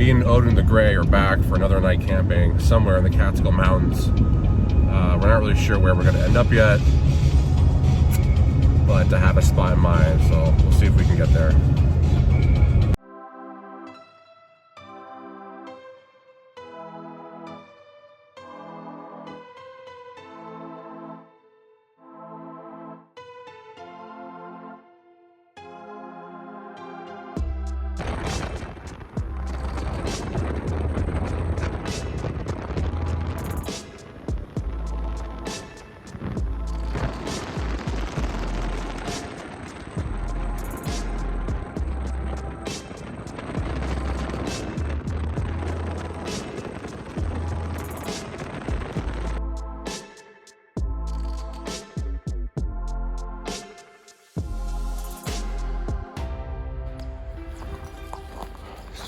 me and Odin the Gray are back for another night camping somewhere in the Catskill Mountains. We're not really sure where we're going to end up yet, but I have a spot in mind, so we'll see if we can get there.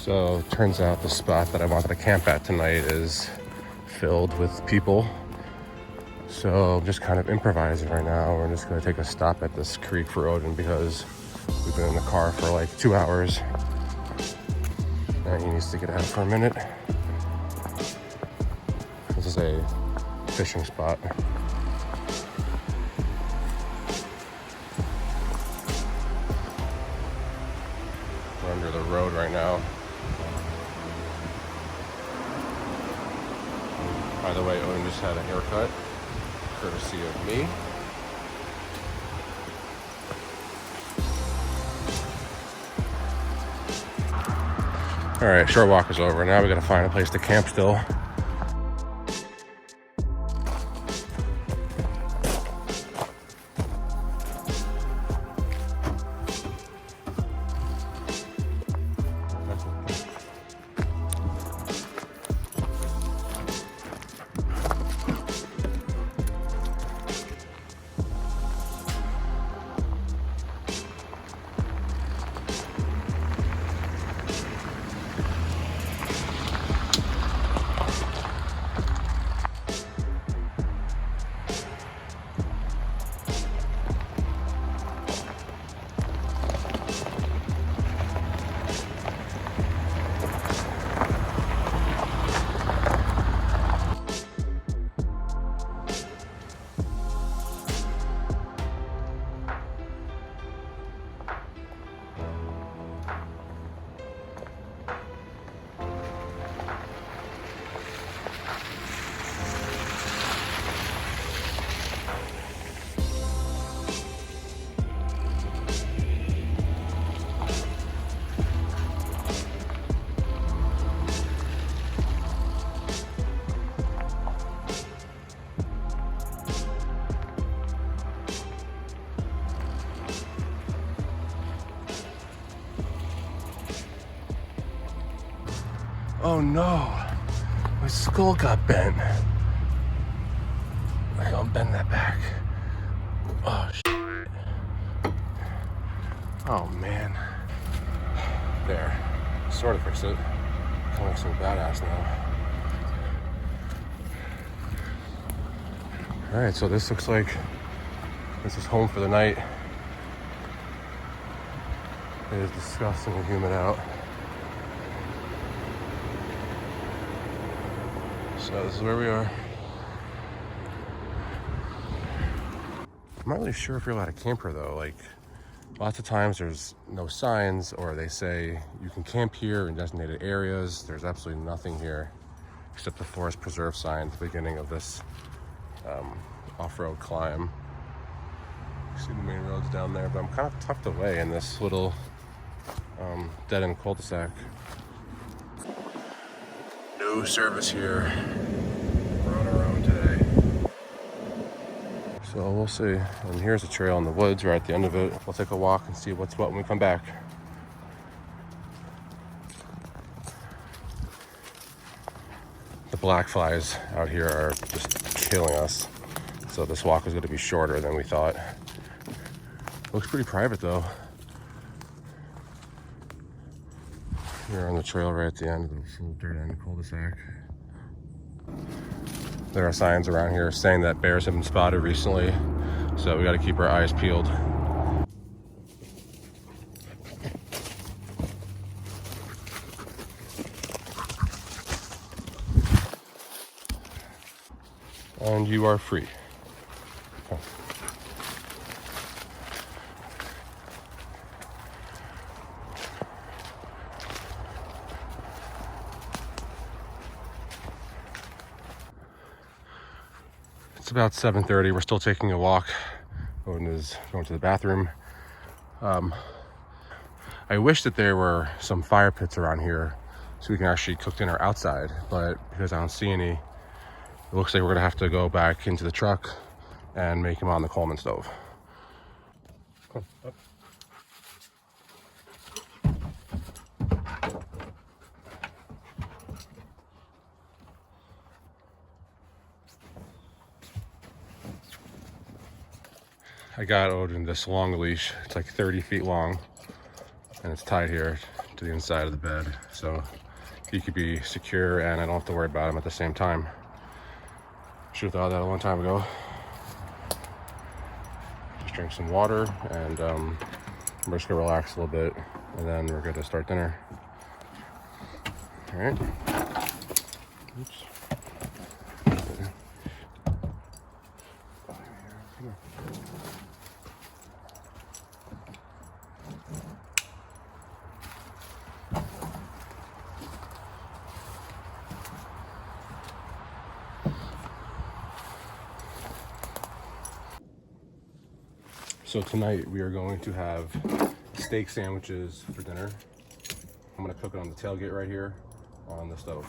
So it turns out the spot that I wanted to camp at tonight is filled with people. So I'm just kind of improvising right now. We're just gonna take a stop at this creek for Odin because we've been in the car for like 2 hours. And he needs to get out for a minute. This is a fishing spot. We're under the road right now. By the way, Odin just had a haircut, courtesy of me. All right, short walk is over. Now we gotta find a place to camp still. Oh no, my skull got bent. I'll bend that back. Oh shit. Oh man. There, sort of fixed it. Kind of looks like badass now. All right, so this looks like this is home for the night. It is disgusting and humid out. So this is where we are. I'm not really sure if you're allowed to camp here though. Like, lots of times there's no signs, or they say you can camp here in designated areas. There's absolutely nothing here except the forest preserve sign at the beginning of this off-road climb. You see the main roads down there, but I'm kind of tucked away in this little dead-end cul-de-sac. No service here. We're on our own today. So we'll see. And here's a trail in the woods right at the end of it. We'll take a walk and see what's what when we come back. The black flies out here are just killing us. So this walk is going to be shorter than we thought. Looks pretty private though. We're on the trail right at the end of this little dirt end cul-de-sac. There are signs around here saying that bears have been spotted recently, so we got to keep our eyes peeled. and you are free. Okay. It's about 7:30. We're still taking a walk. Odin is going to the bathroom. I wish that there were some fire pits around here so we can actually cook dinner outside, but because I don't see any, it looks like we're gonna have to go back into the truck and make them on the Coleman stove. Come on, up. I got Odin this long leash. It's like 30 feet long, and it's tied here to the inside of the bed, so he could be secure and I don't have to worry about him at the same time. Should have thought of that a long time ago. Just drink some water, and we're just gonna relax a little bit, and then we're gonna start dinner. All right. Oops. So tonight we are going to have steak sandwiches for dinner. I'm gonna cook it on the tailgate right here on the stove.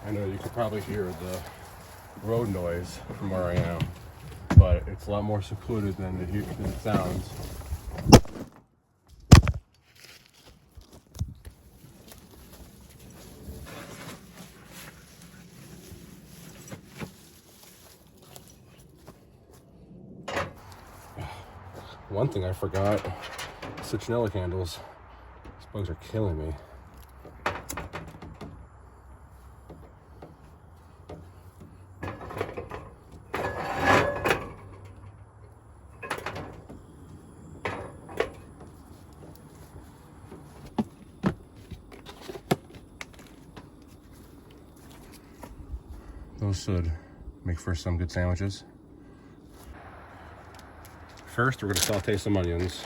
I know you could probably hear the road noise from where I am, but it's a lot more secluded than it sounds. One thing I forgot, citronella candles. These bugs are killing me. Those should make for some good sandwiches. First, we're going to saute some onions.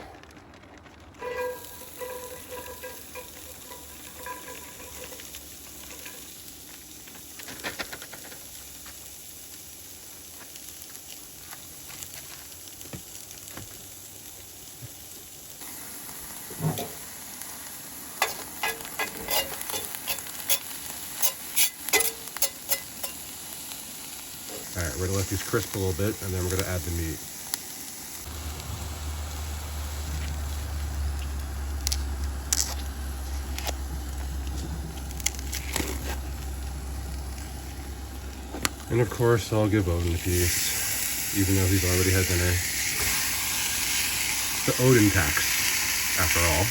All right, we're going to let these crisp a little bit, and then we're going to add the meat. And of course, I'll give Odin a piece, even though he's already had dinner. The Odin tax, after all.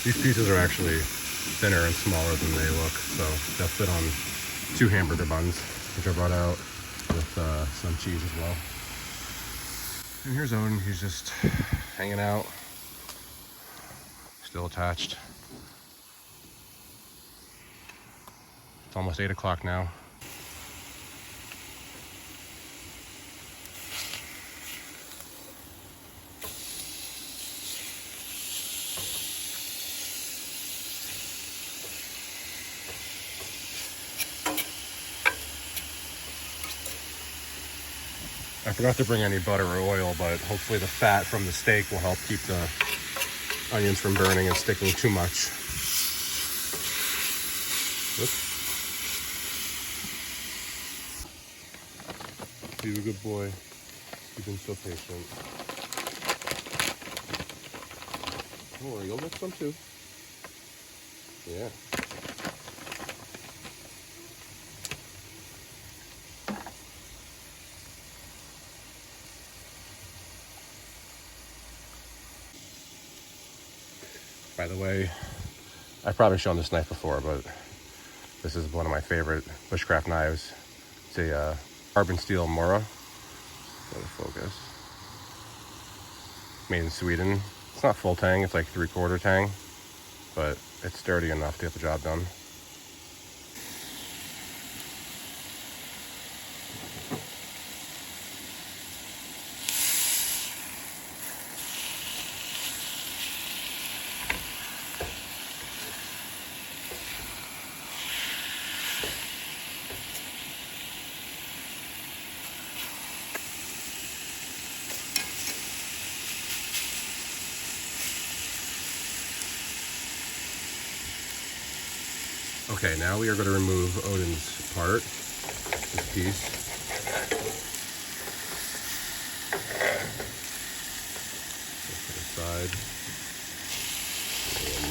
These pieces are actually thinner and smaller than they look, so they'll fit on 2 hamburger buns, which I brought out with some cheese as well. And here's Odin. He's just hanging out, still attached. It's almost 8 o'clock now. I forgot to bring any butter or oil, but hopefully the fat from the steak will help keep the onions from burning and sticking too much. Whoops. Be a good boy. You've been so patient. Don't worry, you'll make some too. Yeah. By the way, I've probably shown this knife before, but this is one of my favorite bushcraft knives. It's a carbon steel Mora. Go to focus. Made in Sweden. It's not full tang, it's like 3/4 tang, but it's sturdy enough to get the job done. Okay, now we are going to remove Odin's part, this piece. Put it aside. One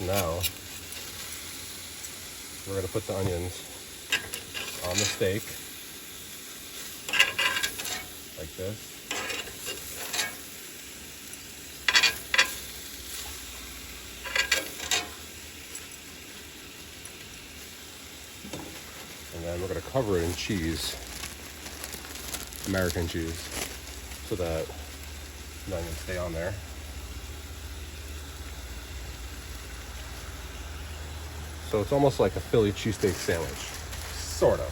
more. Now, we're going to put the onions on the steak, like this. And then we're going to cover it in cheese, American cheese, so that the onions stay on there. So it's almost like a Philly cheesesteak sandwich, sort of.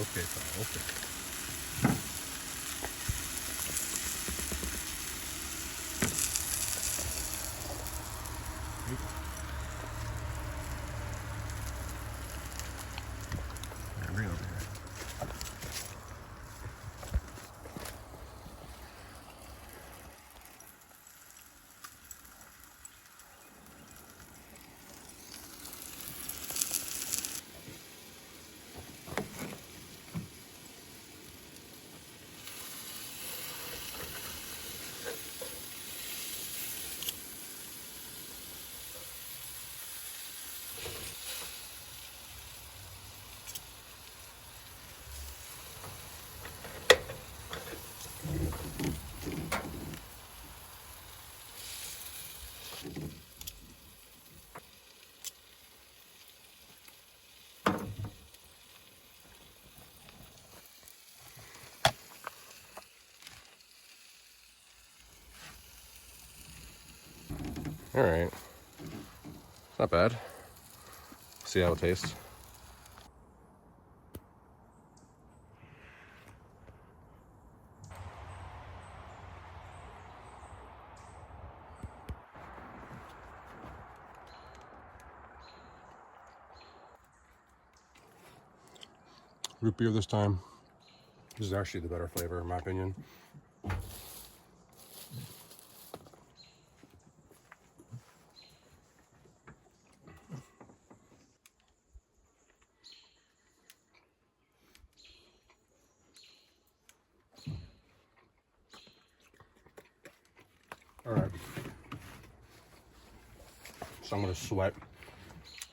Okay, fine, okay. Bring it over here. All right, it's not bad. See how it tastes. Root beer this time. This is actually the better flavor, in my opinion. All right. So I'm gonna sweat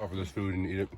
over this food and eat it.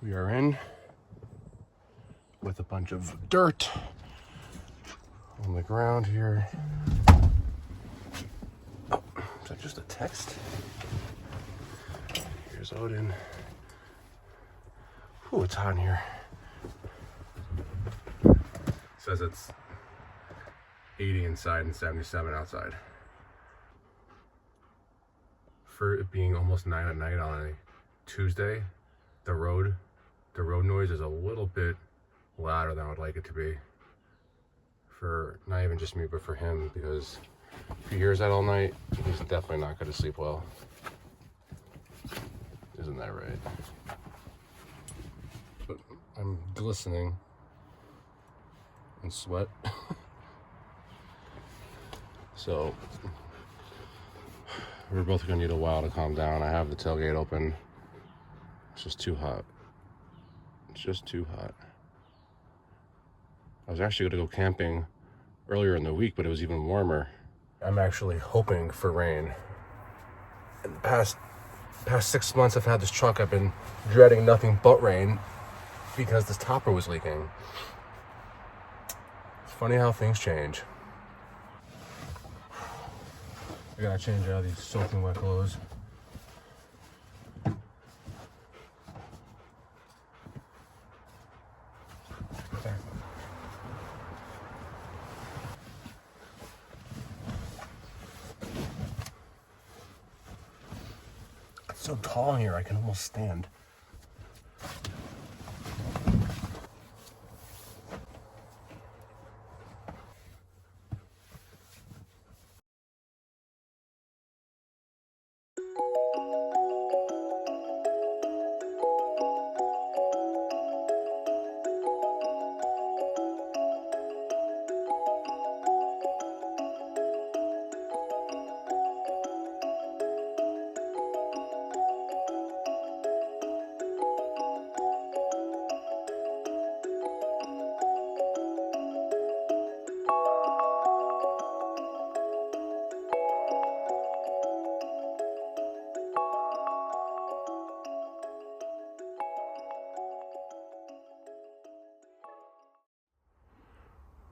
We are in with a bunch of dirt on the ground here. Oh, is that just a text? Here's Odin. Ooh, it's hot in here. It says it's 80 inside and 77 outside. For it being almost 9 at night on a Tuesday, the road noise is a little bit louder than I would like it to be. For not even just me, but for him, because if he hears that all night, he's definitely not going to sleep well. Isn't that right? But I'm glistening in sweat. So we're both going to need a while to calm down. I have the tailgate open. It's just too hot. It's just too hot. I was actually going to go camping earlier in the week, but it was even warmer. I'm actually hoping for rain. In the past 6 months I've had this truck, I've been dreading nothing but rain because this topper was leaking. It's funny how things change. I gotta change out these soaking wet clothes. It's so tall in here, I can almost stand.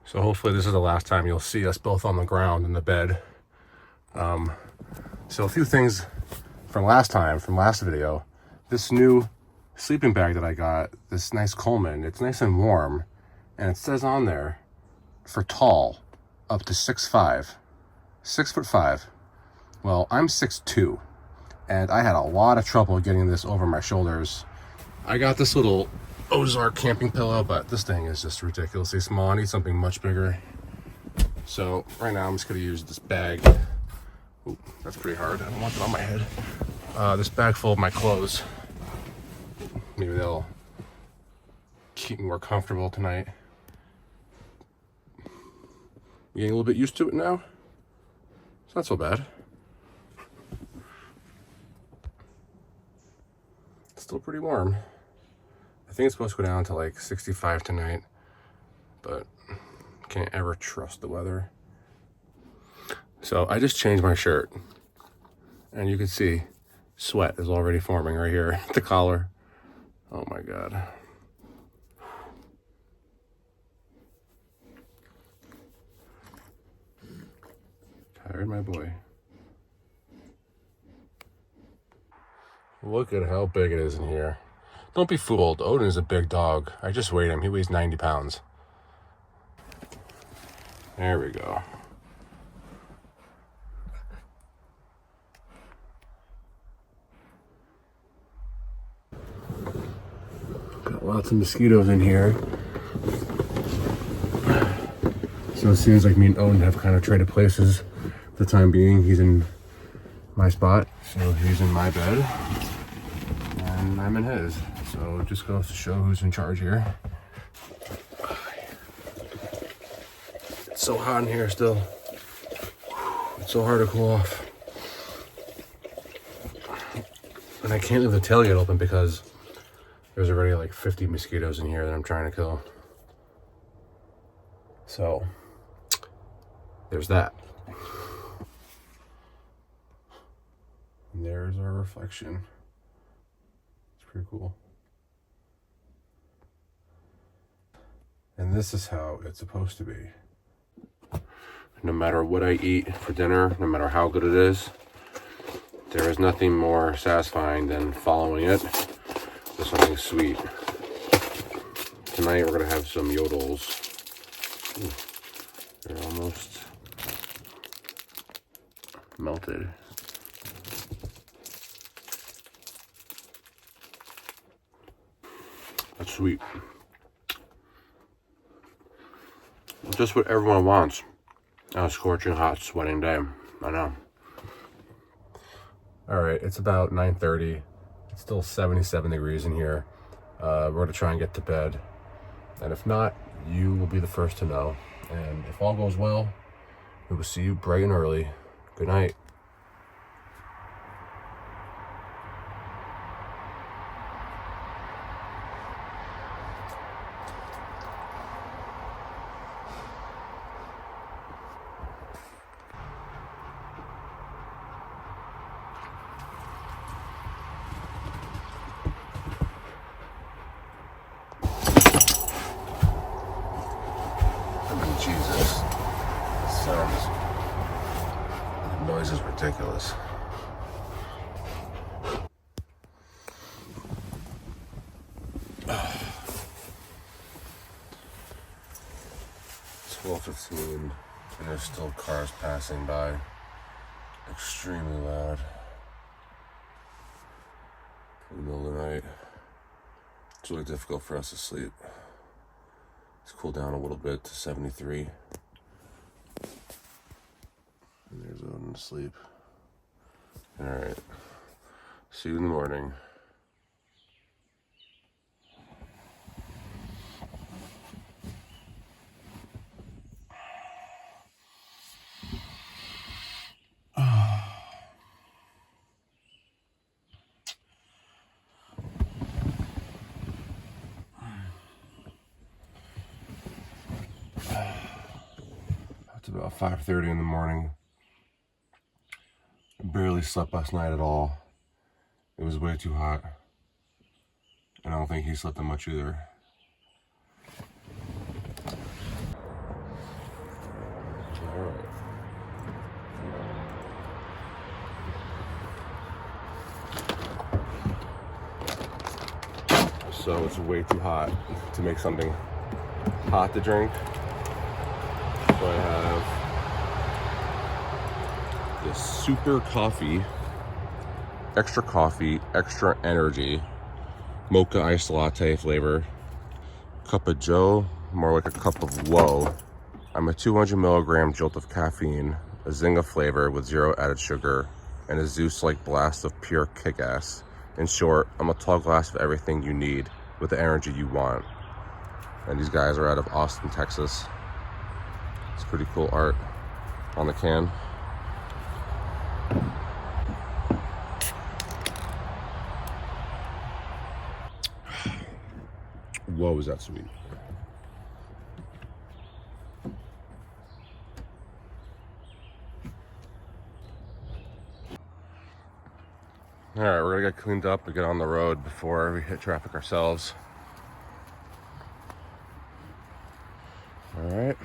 So hopefully this is the last time you'll see us both on the ground in the bed. So a few things from last video. This new sleeping bag that I got, this nice Coleman, it's nice and warm. And it says on there, for tall, up to 6'5". 6'5". Well, I'm 6'2", and I had a lot of trouble getting this over my shoulders. I got this little Ozark camping pillow, but this thing is just ridiculously small. I need something much bigger. So right now I'm just gonna use this bag. Ooh, that's pretty hard. I don't want that on my head. This bag full of my clothes. Maybe they'll keep me more comfortable tonight. Getting a little bit used to it now. It's not so bad. It's still pretty warm. I think it's supposed to go down to like 65 tonight, but can't ever trust the weather. So I just changed my shirt, and you can see sweat is already forming right here at the collar. Oh my God. Tired, my boy. Look at how big it is in here. Don't be fooled. Odin is a big dog. I just weighed him. He weighs 90 pounds. There we go. Got lots of mosquitoes in here. So it seems like me and Odin have kind of traded places for the time being. He's in my spot, so he's in my bed, and I'm in his. So it just goes to show who's in charge here. It's so hot in here still. It's so hard to cool off. And I can't leave the tailgate open because there's already like 50 mosquitoes in here that I'm trying to kill. So there's that. And there's our reflection. It's pretty cool. And this is how it's supposed to be. No matter what I eat for dinner, no matter how good it is, there is nothing more satisfying than following it with something sweet. Tonight we're gonna have some yodels. Ooh, they're almost melted. That's sweet. Just what everyone wants on a scorching hot sweating day. I know. All right, it's about 9:30. It's still 77 degrees in here. We're gonna try and get to bed. And if not, you will be the first to know. And if all goes well, we will see you bright and early. Good night. Jesus, the noise is ridiculous. It's 12:15 and there's still cars passing by. Extremely loud. In the middle of the night. It's really difficult for us to sleep. It's cooled down a little bit to 73. And there's Odin asleep. Alright. See you in the morning. It's about 5:30 in the morning. I barely slept last night at all. It was way too hot. And I don't think he slept that much either. Alright. So it's way too hot to make something hot to drink. So I have this super coffee, extra energy, mocha iced latte flavor, cup of joe, more like a cup of whoa. I'm a 200 milligram jolt of caffeine, a Zynga flavor with 0 added sugar, and a Zeus-like blast of pure kick-ass. In short, I'm a tall glass of everything you need with the energy you want. And these guys are out of Austin, Texas. It's pretty cool art on the can. Whoa, is that sweet. All right, we're gonna get cleaned up and get on the road before we hit traffic ourselves. All right.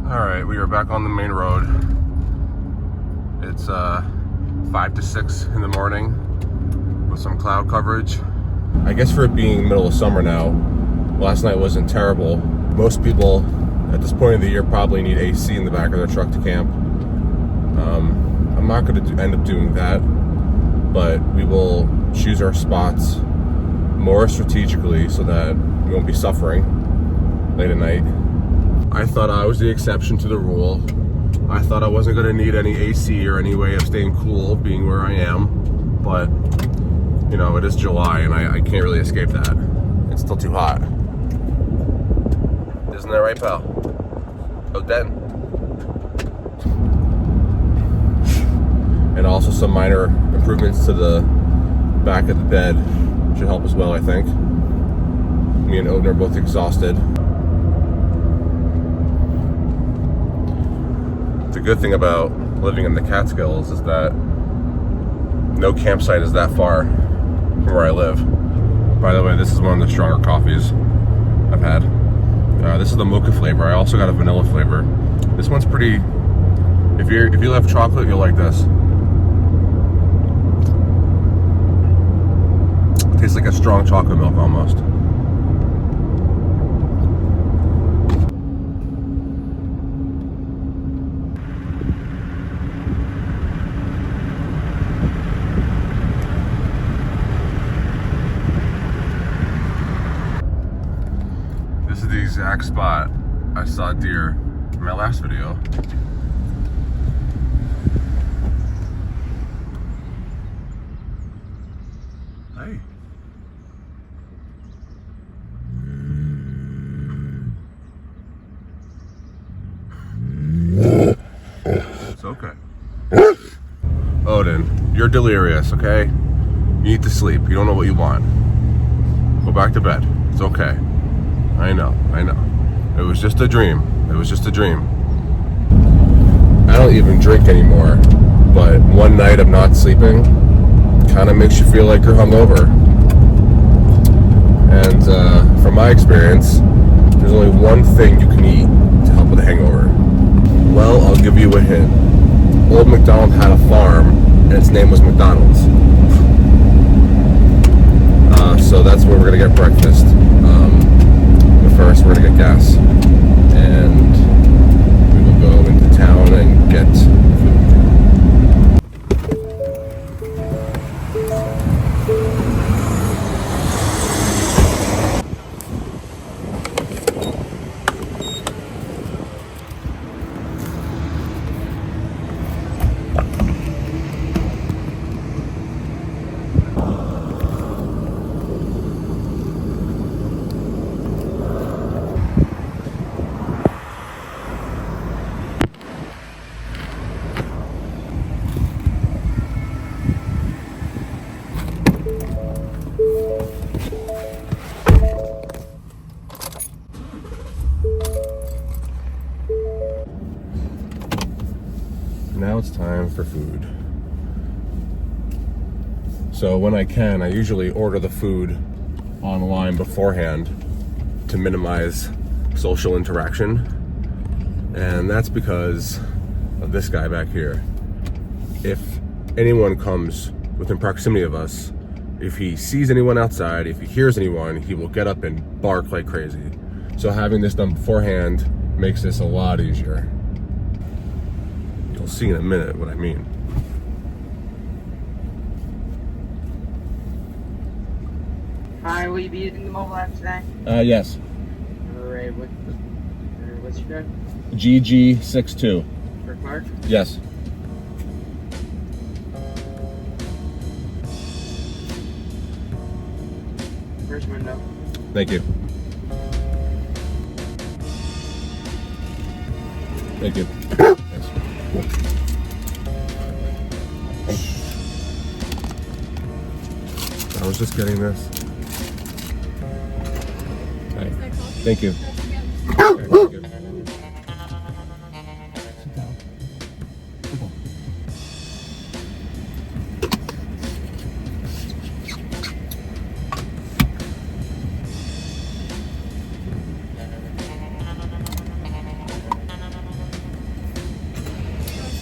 Alright, we are back on the main road. It's 5 to 6 in the morning with some cloud coverage. I guess for it being middle of summer now, last night wasn't terrible. Most people at this point of the year probably need AC in the back of their truck to camp. I'm not going to end up doing that, but we will choose our spots more strategically so that we won't be suffering late at night. I thought I was the exception to the rule. I thought I wasn't going to need any AC or any way of staying cool being where I am, but you know, it is July and I can't really escape that. It's still too hot. Isn't that right, pal? Odin. And also some minor improvements to the back of the bed should help as well, I think. Me and Odin are both exhausted. The good thing about living in the Catskills is that no campsite is that far from where I live. By the way, this is one of the stronger coffees I've had. This is the mocha flavor. I also got a vanilla flavor. This one's pretty, if you love chocolate, you'll like this. It tastes like a strong chocolate milk almost. This is the exact spot I saw deer in my last video. Hey. It's okay. Odin, you're delirious, okay? You need to sleep. You don't know what you want. Go back to bed. It's okay. I know. It was just a dream. It was just a dream. I don't even drink anymore, but one night of not sleeping kind of makes you feel like you're hungover. And from my experience, there's only one thing you can eat to help with a hangover. Well, I'll give you a hint. Old McDonald had a farm, and its name was McDonald's. So that's where we're gonna get breakfast. But first, we're gonna get gas, and we will go into town and get food. Now it's time for food. So when I can, I usually order the food online beforehand to minimize social interaction. And that's because of this guy back here. If anyone comes within proximity of us, if he sees anyone outside, if he hears anyone, he will get up and bark like crazy. So having this done beforehand makes this a lot easier. You'll see in a minute what I mean. Hi, will you be using the mobile app today? Yes. Alright, what's your code? GG62. For Clark? Yes. First window. Thank you. Thank you. Thanks. I was just getting this. Hi. Thank you. Thank you.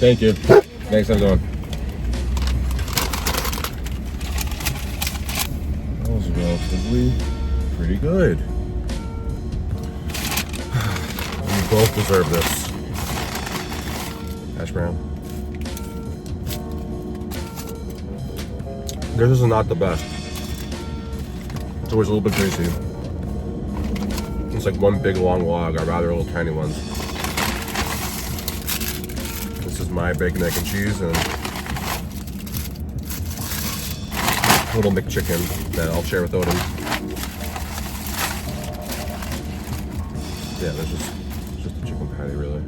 Thank you. Thanks, everyone. That was relatively pretty good. Let me both deserve this. Hash brown. This is not the best. It's always a little bit greasy. It's like one big long log. I'd rather little tiny ones. This is my bacon, egg, and cheese, and a little McChicken that I'll share with Odin. Yeah, there's just a chicken patty, really.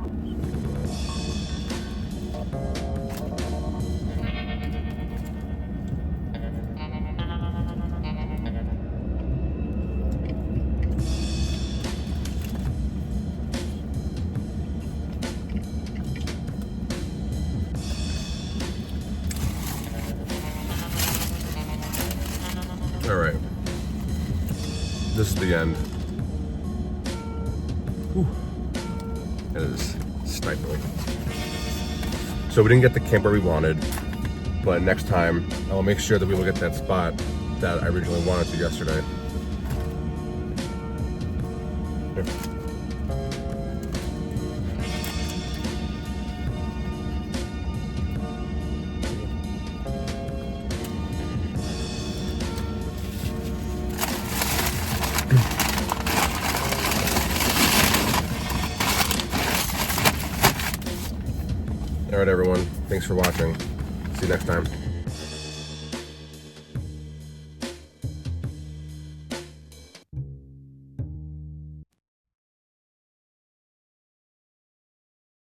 All right, this is the end. Whew. It is stifling. So we didn't get the camper we wanted, but next time I'll make sure that we look at that spot that I originally wanted to yesterday. Here. All right, everyone. Thanks for watching. See you next time.